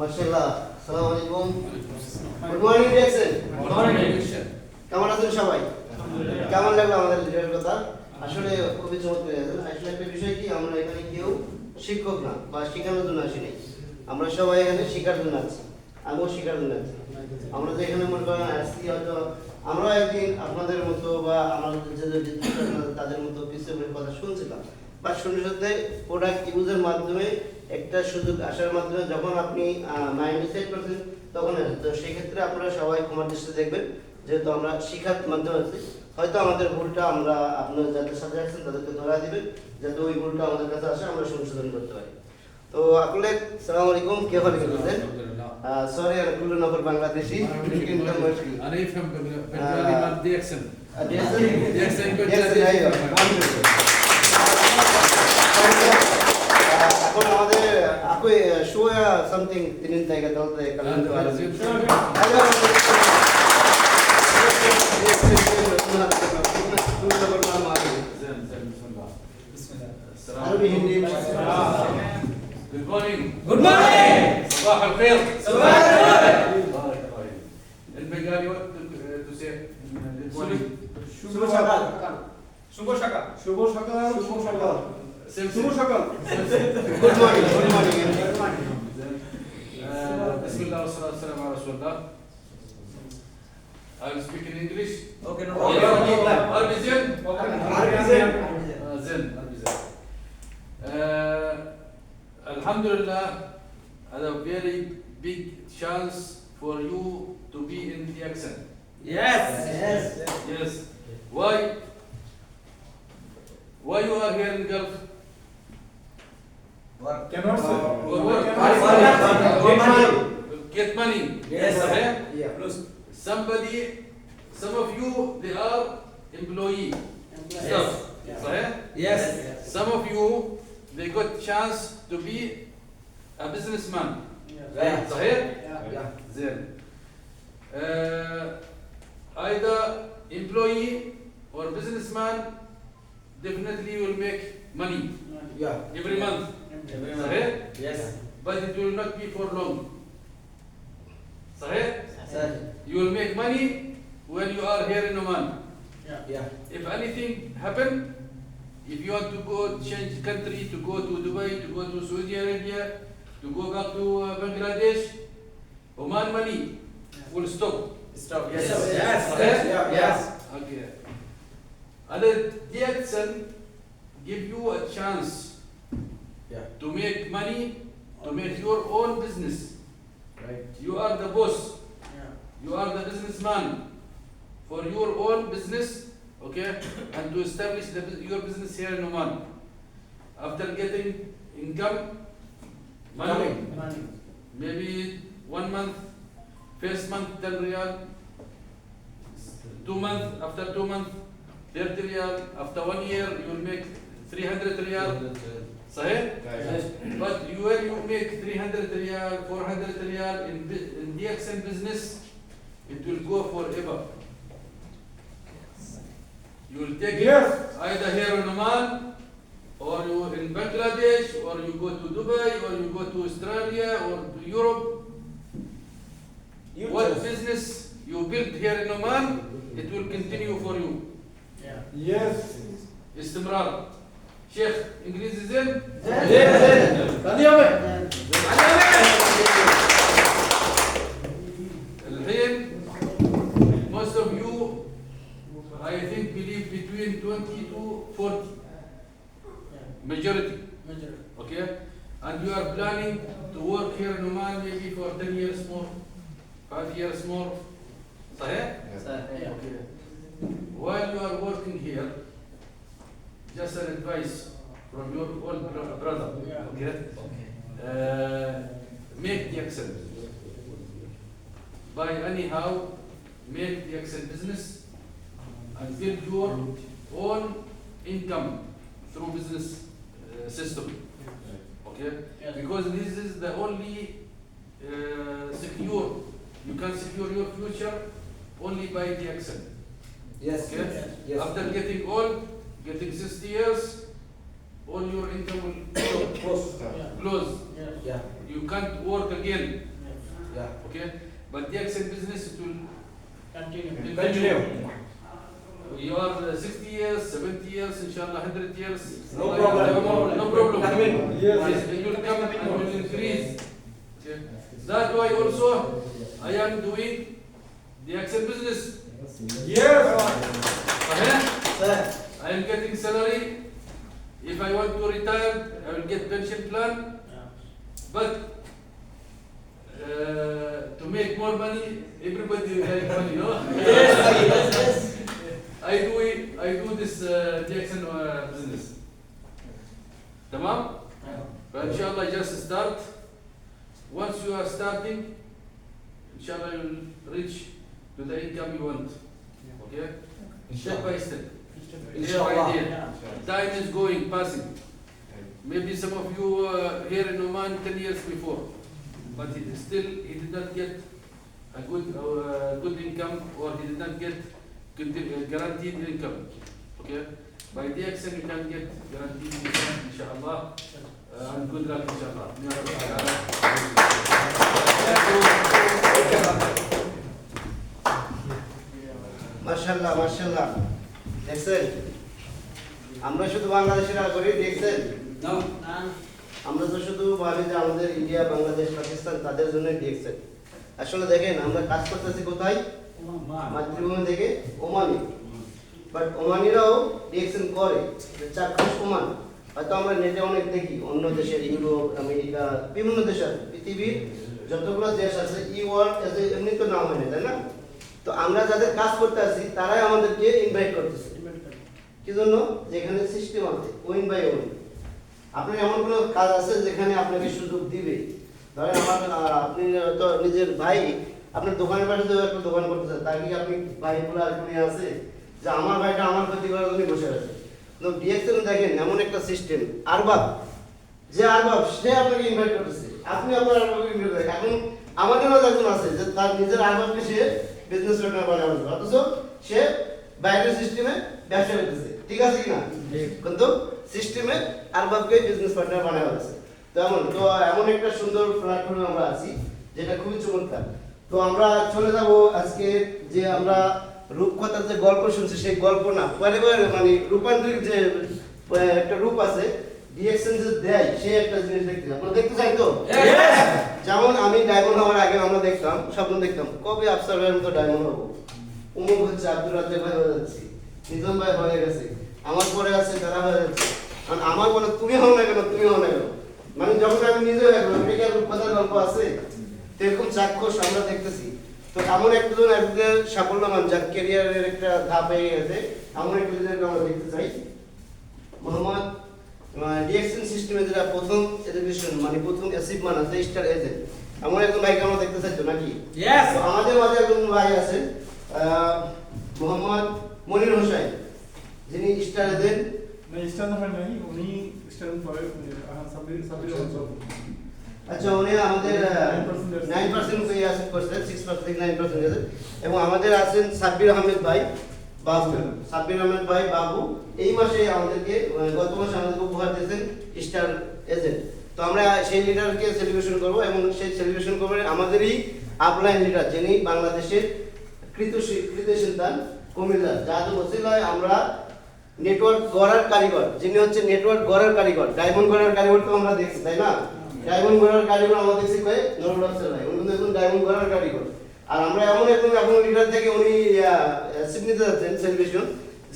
মাশাআল্লাহ, আসসালামু আলাইকুম। Good morning Jackson. Good morning. কেমন আছেন সবাই? কেমন লাগলো আমাদের লিডারের কথা? আসলে খুবই চমৎকার লাগলো। আসলে একটা বিষয় কি, আমরা এখানে কেউ শিক্ষক না বা শেখানোর জন্য আসি নাই। আমরা সবাই এখানে শেখার জন্য আছি। আমিও শেখার জন্য আছি। আমরা যে এখানে মনে করেন আসছি, হয়তো আমরা একদিন আপনাদের মতো বা আমাদের যে তাদের মতো কিছু কথা শুনছিলাম, বা শুনে সাথে প্রোডাক্ট ইউজের মাধ্যমে একটা সুযোগ আসার মাধ্যমে যখন আপনি মাইন্ড সেট করছেন, তখন তো সেক্ষেত্রে আপনারা সবাই ক্ষমার দৃষ্টিতে দেখবেন, যেহেতু আমরা শিক্ষার মাধ্যমে আছি। হয়তো আমাদের ভুলটা আমরা আপনার যাদের সাথে আছেন তাদেরকে ধরা দিবেন, যাতে ওই ভুলটা আমাদের কাছে আসে, আমরা সংশোধন করতে পারি। তো আপনি সালাম আলাইকুম, কে ভালো আছেন? সরি انا كل نفر بنغلاديشي يمكن كم مشكل انا يفهم بالبنغالي ما بدي اكسن ديكسن بنغالي ايوه এখন আমাদের আপনি শোয়া সামথিং তিনিন জায়গা চলতে কারণ তো আর عربي هندي Good morning. Good morning. صباح الخير. صباح الخير. بارك الله فيك. البنغالي what to say? Good morning. শুভ সকাল শুভ সকাল শুভ সকাল শুভ সকাল শুভ সকাল good morning good morning بسم الله والصلاة والسلام على رسول الله. I'll speak in English. Okay no Arabic زين. زين. Alhamdulillah, had a very big chance for you to be in the accent. yes Yes. Why? Why you are here in Gulf? can Get money. Yes. صحيح? Yeah. Some of you, they are employee. Staff. صحيح? yes Some of you, they got chance to be a businessman. right صحيح؟ yeah زين. Either employee or businessman definitely will make money yeah every month. صحيح؟ yes But it will not be for long. صحيح؟ sir You will make money when you are here in Oman. yeah If anything happen, if you want to go change country, to go to Dubai, to go to Saudi Arabia, to go back to Bangladesh, Oman money will stop. stop Yes, yes sir. yes Yes. yes Okay. Other Jackson give you a chance yeah to make money, to make your own business. right You are the boss. yeah You are the businessman for your own business, okay, and to establish your business here in Oman. After getting income, money, maybe 1 month, first month 10 riyal, 2 months, after 2 months 30 riyal, after 1 year you will make 300 riyal. Sahih? But when you make 300 riyal, 400 riyal in the accent business, it will go forever. You will take Yes. it either here in Oman, or you in Bangladesh, or you go to Dubai, or you go to Australia, or to Europe. What business you build here in Oman, it will continue for you. yeah Yes. استمرار. شيخ انجليزي زين؟ الحين most of you I think believe between 20 to 40 majority, okay, and you are planning to work here in Oman maybe for 10 years more, 5 years more. صحيح؟ Okay. While you are working here, just an advice from your old brother, okay? Make the accent. By anyhow, make the accent business and build your own income through business system. Okay? Yes. Because this is the only secure, you can secure your future only by the accent. yes Okay? yes After getting old, getting 60 years, all your income will close. yeah you can't work again. Yeah. Okay, but the accent business it will Continue. You are 60 years, 70 years, inshallah, 100 years. No problem. No problem. Coming. Yes. It will come and will increase. Okay. That's why also I am doing the accent business. Yes. Okay? Sir, I am getting salary. If I want to retire, I will get pension plan. But to make more money, everybody like money, no? yes. I do this Jackson business. Tamam? But inshallah, just start. Once you are starting, inshallah, you will reach to the income you want. Okay? Step by step. Day by Inshallah. day. Time is going, passing. Maybe some of you here in Oman 10 years before, but he did not get a good income, or he did not get guaranteed income. Okay? By the action you can get guaranteed income, inshallah. And good luck, inshallah. Ya Rabbi. মাশাআল্লাহ মাশাআল্লাহ দেখছেন আমরা শুধু বাংলাদেশিরা করি দেখছেন আমরা তো শুধু ভাবি যে আমাদের ইন্ডিয়া বাংলাদেশ পাকিস্তান তাদের জন্য দেখছেন আসলে দেখেন আমরা কাজ করতেছি কোথায় মাতৃভূমি থেকে ওমানে বাট ওমানিরাও দেখছেন করে চাক্ষুষ ওমান হয়তো আমরা নেটে অনেক দেখি অন্য দেশের ইউরোপ আমেরিকা বিভিন্ন দেশের পৃথিবীর যতগুলো দেশ আছে ই ওয়ার্ল্ড এমনি তো নাম হয় না তাই না তো আমরা যাদের কাজ করতে আছি তারাই আমাদেরকে ইনভাইট করতেছে কি জন্য যেখানে সিস্টেম আছে ওইন বাই ওইন আপনার এমন কোনো কাজ আছে যেখানে আপনাকে সুযোগ দিবে ধরেন আমার আপনি তো নিজের ভাই আপনার দোকানের পাশে তো একটা দোকান করতে চান তার কি আপনি ভাইগুলো আর কোনো আছে যে আমার ভাইটা আমার ক্ষতি করার জন্য বসে আছে তো ডিএক্সএল দেখেন এমন একটা সিস্টেম আরবাব যে আরবাব সে আপনাকে ইনভাইট করতেছে আপনি আপনার আরবাবকে ইনভাইট করেন এখন আমাদের মাঝে একজন আছে যে তার নিজের আরবাবকে সে বিজনেস পার্টনার বানাবে অথচ সে বাইরের সিস্টেমে ব্যবসা করতেছে ঠিক আছে কিনা কিন্তু সিস্টেমে আরবাবকে বিজনেস পার্টনার বানানো হয়েছে তো এমন একটা সুন্দর প্ল্যাটফর্মে আমরা আছি যেটা খুবই চমৎকার তো আমরা চলে যাব আজকে যে আমরা রূপকথার যে গল্প শুনছি সেই গল্প না মানে রূপান্তরিক যে একটা রূপ আছে ডিএক্সএন যে দেয় সেই একটা জিনিস দেখতে আপনারা দেখতে চাই তো যেমন আমি ডায়মন্ড হওয়ার আগে আমরা দেখতাম স্বপ্ন দেখতাম কবে আফসার ভাইয়ের মতো ডায়মন্ড হবো উমুক হচ্ছে আব্দুল রাজ্জাক ভাই হয়ে যাচ্ছে নিজাম ভাই হয়ে গেছে আমার পরে আছে তারা হয়ে যাচ্ছে কারণ আমার বলে তুমি হও না কেন তুমি হও না কেন মানে যখন আমি নিজে হয়ে গেলাম এটা কি আর রূপকথার গল্প আছে তো এরকম চাক্ষুষ আমরা দেখতেছি তো এমন একজন একজন সাফল্যমান যার ক্যারিয়ারের একটা ধাপ হয়ে গেছে এমন একটা জিনিস আমরা দেখতে চাই মোহাম্মদ ডিএক্সএন সিস্টেমে যেটা প্রথম এডুকেশন মানে প্রথম অ্যাচিভমেন্ট আছে স্টার এজেন্ট এমন একজন ভাইকে আমরা দেখতে চাই তো নাকি তো আমাদের মাঝে একজন ভাই আছেন মোহাম্মদ মনির হোসেন যিনি স্টার এজেন্ট আচ্ছা উনি আমাদের 9% পেয়ে আসেন করছেন 6% থেকে 9% আছে এবং আমাদের আছেন সাব্বির আহমেদ ভাই বাবু সাব্বির আহমেদ ভাই বাবু এই মাসে আমাদেরকে গত মাসে আমাদেরকে উপহার দিয়েছেন স্টার এজেন্ট তো আমরা সেই লিডারকে সেলিব্রেশন করব এবং সেই সেলিব্রেশন করব আমাদেরই আপলাইন লিডার যিনি বাংলাদেশের কৃত সন্তান কুমিল্লা যাদের ওসিলায় আমরা নেটওয়ার্ক গড়ার কারিগর যিনি হচ্ছে নেটওয়ার্ক গড়ার কারিগর ডায়মন্ড গড়ার কারিগর তো আমরা দেখছি তাই না ডায়মন্ড গড়ার কারিগর আমরা দেখছি ভাই নুরুল আফসার ভাই উনি কিন্তু একজন ডায়মন্ড গড়ার কারিগর আর আমরা এমন একজন এখন লিডার থেকে উনি সিডনিতে যাচ্ছেন সেলিব্রেশন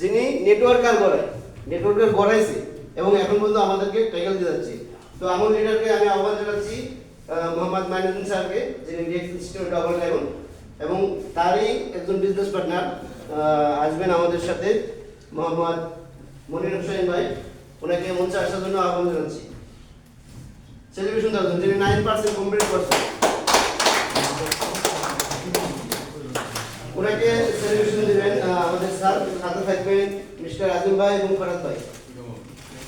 যিনি নেটওয়ার্কার গড়াইছে এবং এখন পর্যন্ত আমাদেরকে টাইটেল দিয়ে যাচ্ছে তো এমন লিডারকে আমি আহ্বান জানাচ্ছি মোহাম্মদ মাইনুদ্দিন স্যারকে যিনি ডিএক্সএন সিস্টেমে ডাবল ডায়মন্ড এবং তারই একজন বিজনেস পার্টনার আসবেন আমাদের সাথে মোহাম্মদ মনির হোসেন ভাই ওনাকে মঞ্চে আসার জন্য আহ্বান জানাচ্ছি সেলিব্রেশন দেওয়ার জন্য যিনি 9% কমপ্লিট করছেন ওনাকে সেলিব্রেশন দিবেন আমাদের স্যার সাথে থাকবেন মিস্টার আজিম ভাই এবং ফরাদ ভাই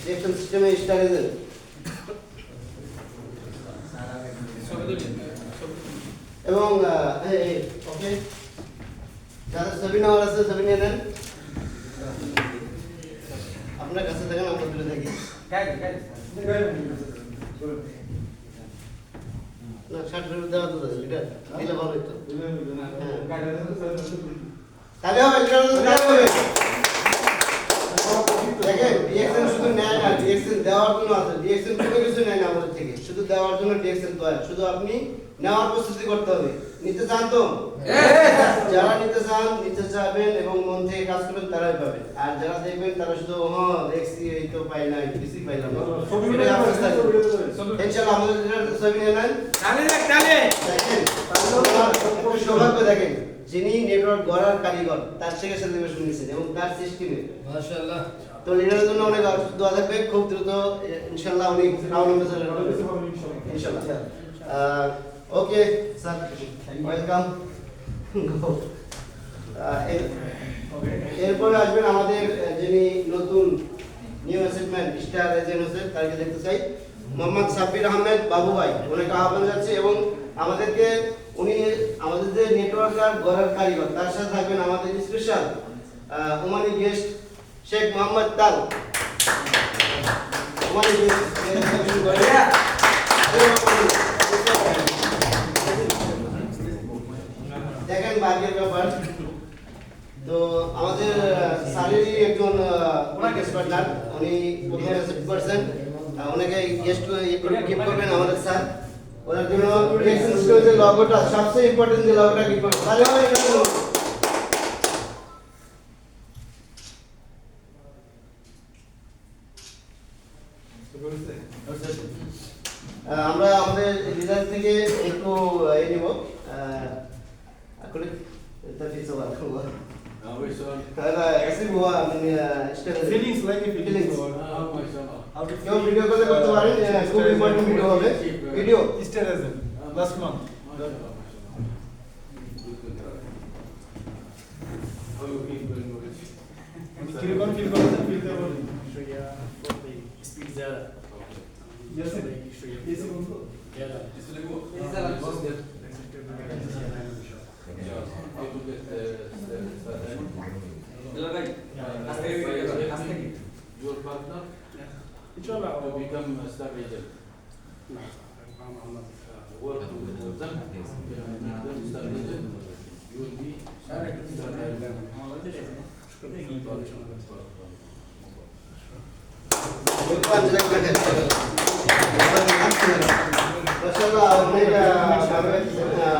ডিএক্সএন সিস্টেমে স্টার এজেন্ট এবং ওকে যারা ছবি নেওয়ার আছে ছবি নিয়ে নেন আপনার কাছে থাকেন আমরা তুলে থাকি না 60 দেওয়া তো লিডার দিলে ভালো হতো তাহলে হবে তাহলে হবে দেখেন ডিএক্সএন শুধু নেয় না ডিএক্সএন দেওয়ার জন্য আছে ডিএক্সএন কোনো কিছু নেয় না আমাদের থেকে শুধু দেওয়ার জন্য ডিএক্সএন তো হয় শুধু আপনি নেওয়ার প্রস্তুতি করতে হবে নিতে চান তো যারা নিতে চান নিতে চাবেন এবং মন থেকে কাজ করবেন তারাই পাবেন আর যারা দেখবেন তারা শুধু দেখছি এই তো পাই না কিছুই পাইলাম না ইনশাআল্লাহ আমাদের ছবি নিয়ে নেন দেখেন সৌভাগ্য দেখেন যিনি নেটওয়ার্ক গড়ার কারিগর তার থেকে সেলিব্রেশন নিয়েছেন এবং তার সিস্টেমে মাশাআল্লাহ তো লিডারের জন্য অনেক দোয়া থাকবে খুব দ্রুত ইনশাআল্লাহ উনি রাউন্ড নম্বর চলে যাবেন ইনশাআল্লাহ ওকে স্যার ওয়েলকাম এরপরে আসবেন আমাদের যিনি নতুন নিউ অ্যাসেটমেন্ট স্টার এজেন্ট হোসেন তাকে দেখতে চাই মোহাম্মদ সাব্বির আহমেদ বাবু ভাই ওনাকে আহ্বান যাচ্ছে এবং আমাদেরকে উনি আমাদের যে নেটওয়ার্ক আর গড়ার কারিগর তার সাথে থাকবেন আমাদের special Omani guest Sheikh Mohammad তাল ওমানি গেস্ট দেখেন ভাগ্যের ব্যাপার তো আমাদের স্যারেরই একজন গেস্ট পার্টনার উনি প্রথমে অ্যাকসেপ্ট করছেন ওনাকে গেস্ট গিফট করবেন আমাদের স্যার ওনার জন্য রিঅ্যাকশন স্টোরেজের লগোটা সবচেয়ে ইম্পর্টেন্ট যে লগোটা গিফট করবেন তাহলে হবে এটা আমরা আমাদের লিডার থেকে একটু এই নিব করে তাফি সওয়াল which one? হ্যাঁ এসি হুয়া মানে feelings like a feelings How to কেউ ভিডিও কল করতে পারেন খুব ইম্পর্টেন্ট ভিডিও হবে video Easter as last month How you feel going with it? কিরকম ফিল করছেন ফিল করুন Yes, sir. Easy বন্ধু Just let go. How to get your partner ইনশাআল্লাহ to become a star agent. Work with them. Make them star agent. You will be star agent.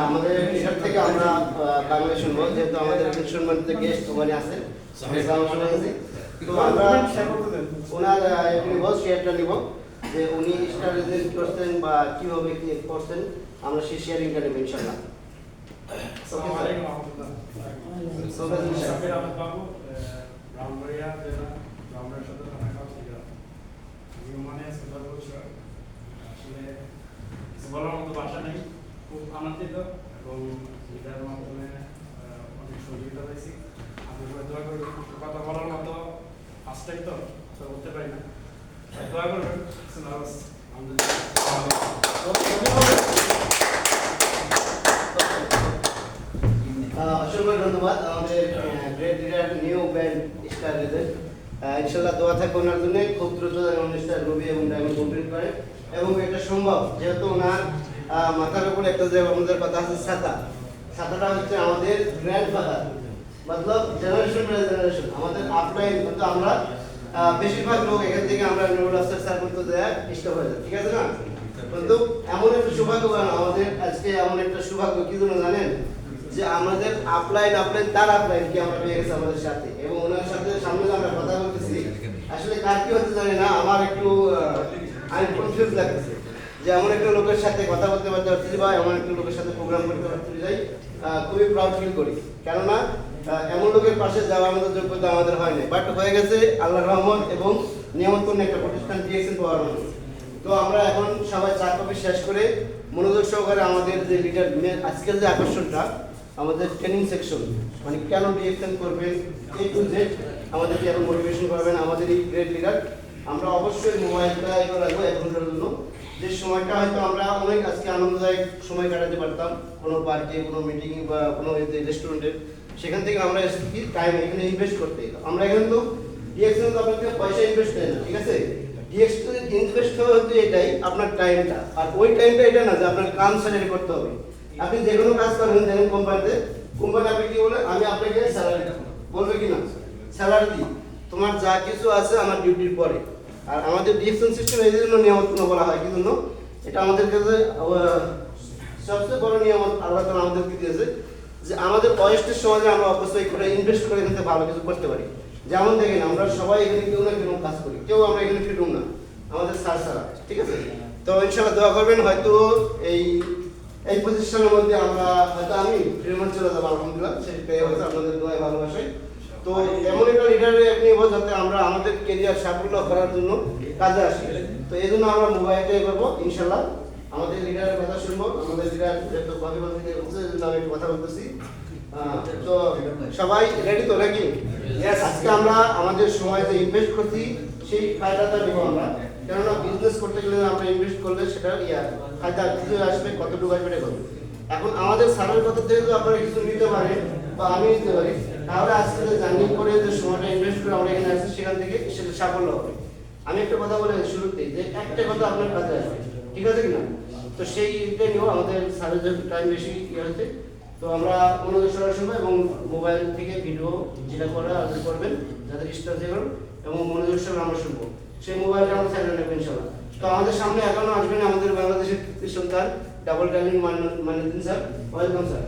আমাদের teacher থেকে আমরা বাংলা শুনবো যেহেতু আমাদের সম্মানিত গেস্ট ওখানে আছেন তো আমরা ওনার নিব শেয়ারটা নিব যে উনি স্টার এজেন্ট করছেন বা কিভাবে কি করছেন আমরা সেই শেয়ারিংটা নেব ইনশাআল্লাহ সাবির আহমেদ বাবু ব্রাহ্মণবাড়িয়া জেলা ব্রাহ্মণের সাথে থানা কাউন্সিলর মানে সুন্দর বছর আসলে কিছু বলার মতো ভাষা নেই খুব আনন্দিত এবং লিডারের মাধ্যমে অনেক সহযোগিতা পেয়েছি আমি দোয়া করি কথা বলার মতো ফার্স্ট টাইম তো বলতে পারি না দোয়া করবেন অসংখ্য ধন্যবাদ আমাদের great leader new band star agent ইনশাআল্লাহ দোয়া থাকবে ওনার জন্য খুব দ্রুত স্টার রবি এবং ডায়মন্ড কমপ্লিট করে এবং এটা সম্ভব যেহেতু ওনার মাথার উপর একটা যে আমাদের কথা আছে ছাতাটা হচ্ছে আমাদের গ্র্যান্ডফাদার মতলব জেনারেশন বাই জেনারেশন আমাদের আপলাইন কিন্তু আমরা বেশিরভাগ লোক এখান থেকে আমরা নুরুল আফসার স্যার করতে দেয়া স্টপ হয়ে যায় ঠিক আছে না কিন্তু এমন একটা সৌভাগ্য আমাদের আজকে এমন একটা সৌভাগ্য কি জন্য জানেন যে আমাদের আপলাইন তার আপলাইন কি আমরা পেয়ে গেছি আমাদের সাথে এবং ওনার সাথে সামনে আমরা কথা বলতেছি আসলে কার কি হচ্ছে জানি না আমার একটু আমি কনফিউজ লাগতেছে যে এমন একটা লোকের সাথে কথা বলতে পারছি বা এমন একটা লোকের সাথে প্রোগ্রাম করতে পারছি যাই খুবই প্রাউড ফিল করি কেননা এমন লোকের পাশে যাওয়ার মতো যোগ্যতা আমাদের হয়নি বাট হয়ে গেছে আল্লাহর রহমত এবং নিয়মতপূর্ণ একটা প্রতিষ্ঠান দিয়েছেন পাওয়ার মতো তো আমরা এখন সবাই চা কফি শেষ করে মনোযোগ সহকারে আমাদের যে লিডার আজকের যে আকর্ষণটা আমাদের ট্রেনিং সেকশন মানে কেন ডিএক্সএন করবেন এ টু জেড আমাদেরকে এখন মোটিভেশন করবেন আমাদের এই গ্রেট লিডার আমরা অবশ্যই মোবাইলটা এবার রাখবো 1 ঘন্টার জন্য যে সময়টা হয়তো আমরা অনেক আজকে আনন্দদায়ক সময় কাটাতে পারতাম কোনো পার্কে কোনো মিটিং বা কোনো রেস্টুরেন্টে সেখান থেকে আমরা এসেছি টাইম এখানে ইনভেস্ট করতে আমরা এখানে তো ডিএক্সএন তো আপনাকে পয়সা ইনভেস্ট করি না ঠিক আছে ইনভেস্ট হচ্ছে এটাই আপনার টাইমটা, আর ওই টাইমটা এটা না যে আপনার কাম স্যালারি করতে হবে। আপনি যে কোনো কাজ করেন দেখেন কোম্পানিতে, কোম্পানি আপনি কি বলে আমি আপনাকে স্যালারি বলবে কি না স্যালারি দিই, তোমার যা কিছু আছে আমার ডিউটির পরে। আর আমাদের ডিএকশন সিস্টেম এই জন্য নিয়ামত বলা হয়, কি জন্য এটা আমাদের কাছে সবচেয়ে বড় নিয়ামত আল্লাহ তাআলা আমাদেরকে দিয়েছে যে আমাদের বয়সের সময় আমরা অবশ্যই করে ইনভেস্ট করে কিন্তু ভালো কিছু করতে পারি। যেমন দেখেন আমরা সবাই এখানে কেউ না কেউ কাজ করি, কেউ আমরা এখানে ফিরুম না আমাদের স্যার ছাড়া, ঠিক আছে? তো ইনশাআল্লাহ দোয়া করবেন, হয়তো এই পজিশনের মধ্যে আমরা হয়তো আমি ফ্রিল্যান্স চলে যাবো আলহামদুলিল্লাহ, সেটাই হচ্ছে আপনাদের দোয়ায় ভালোবাসায়। তো এমন একটা লিডারে নিব যাতে আমরা আমাদের কেরিয়ার সাফল্য করার জন্য কাজে আসি। তো এই জন্য আমরা মোবাইলটাই করবো ইনশাআল্লাহ, আমাদের লিডারের কথা শুনবো। আমাদের লিডার যেহেতু ভাবি ভাবি বলছে এই জন্য আমি একটু কথা বলতেছি। তো সবাই রেডি তো নাকি? আজকে আমরা আমাদের সময় যে ইনভেস্ট করছি সেই ফায়দাটা নেব আমরা, কেননা বিজনেস করতে গেলে আমরা ইনভেস্ট করলে সেটা ফায়দা কিছু আসবে, কতটুকু আসবে এটা করবে। এখন আমাদের স্যারের কথা থেকে যদি আপনারা কিছু নিতে পারেন বা আমি নিতে পারি, তাহলে আজকে যে জার্নি করে যে সময়টা ইনভেস্ট করে আমরা এখানে আসছি সেখান থেকে সেটা সাফল্য হবে। আমি একটা কথা বলে শুরুতেই যে একটা কথা আপনার কাছে আসবে, ঠিক আছে কিনা? তো সেইটা নিয়েও আমাদের স্যারের যে টাইম বেশি হয়েছে, তো আমরা মনোযোগ সহকারে শুনবো এবং মোবাইল থেকে ভিডিও যেটা করে আপনি করবেন যাদের স্টার দেবেন এবং মনোযোগ সহকারে আমরা শুনবো, সেই মোবাইলটা আমরা সাইলেন্ট রাখবো ইনশাআল্লাহ। তো আমাদের সামনে এখনো আসবেন আমাদের বাংলাদেশের কৃতি সন্তান double timing Maniuddin sir. Welcome sir.